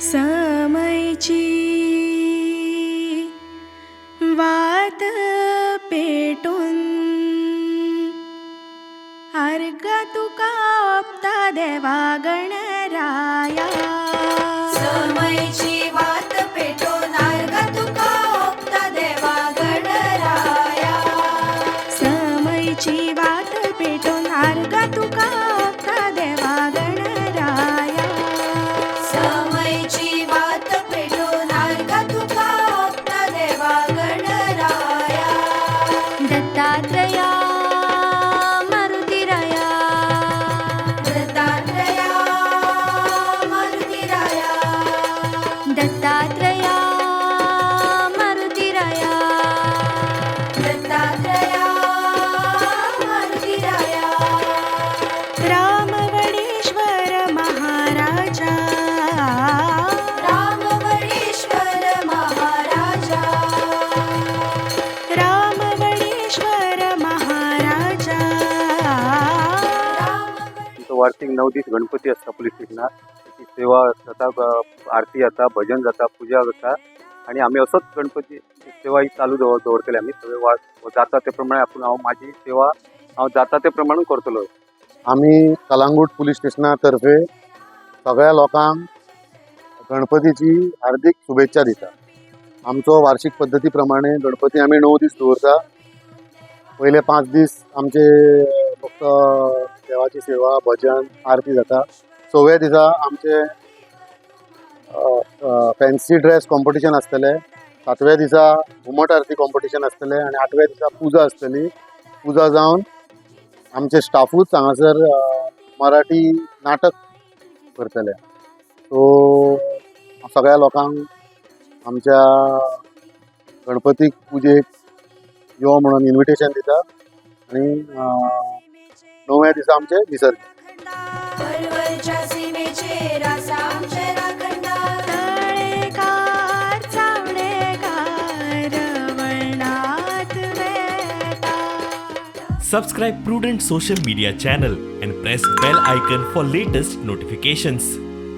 समयची वात पेटून अर्घ तुका ओपता देवा गणराया. समयची वात पेटून अर्घ तुका ओपता देवा गणराया. समयची वात पेटून अर्घ तुका ओपता देवा गणराया. समयची वात पेटून अर्घ तुका ओपता देवा गणराया. दत्तात्रया मारुतीराया. दत्तात्रया मारुतीराया. दत्तात्रया मारुतीराया. दत्तात्रया मारुतीराया. रामवडेश्वर महाराजा. रामवडेश्वर महाराजा. रामवडेश्वर महाराजा. वार्षिक 9 दीस गणपती असता पुलीस स्टेशनात. त्याची सेवा जाता, आरती जाता, भजन जाता, पूजा जाता आणि आम्ही असोच गणपती सेवा ही चालू दवरतले. आम्ही सगळे जाता ते प्रमाणे आपण माझी सेवा जाता ते प्रमाणे करतलो. आम्ही कलांगूट पोलीस स्टेशनातर्फे सगळ्या लोकांक गणपतीची हार्दिक शुभेच्छा दिता. आमचो वार्षिक पद्धती प्रमाणे गणपती आम्ही 9 दीस दवरता. पहिले 5 दीस आमचे फक्त देवाची सेवा, भजन, आरती जाता. 6व्या दिसा आमचे फॅन्सी ड्रेस कॉम्पिटिशन आसतले. 7व्या दिसा घुमट आरती कॉम्पिटिशन आसतले आणि 8व्या दिसा पूजा आसतली. पूजा जावन आमचे स्टाफूच हांगासर मराठी नाटक करतले. सो सगळ्या लोकांक आमच्या गणपतीक पुजेक यो म्हणून इन्विटेशन दिता आणि 9व्या दिसा आमचे विसर्जन. परवरच्या सीमेचेर आसा आमचे राखणदार. तळेकार चावडेकार वळणात वेता. Subscribe Prudent social media channel and press bell icon for latest notifications.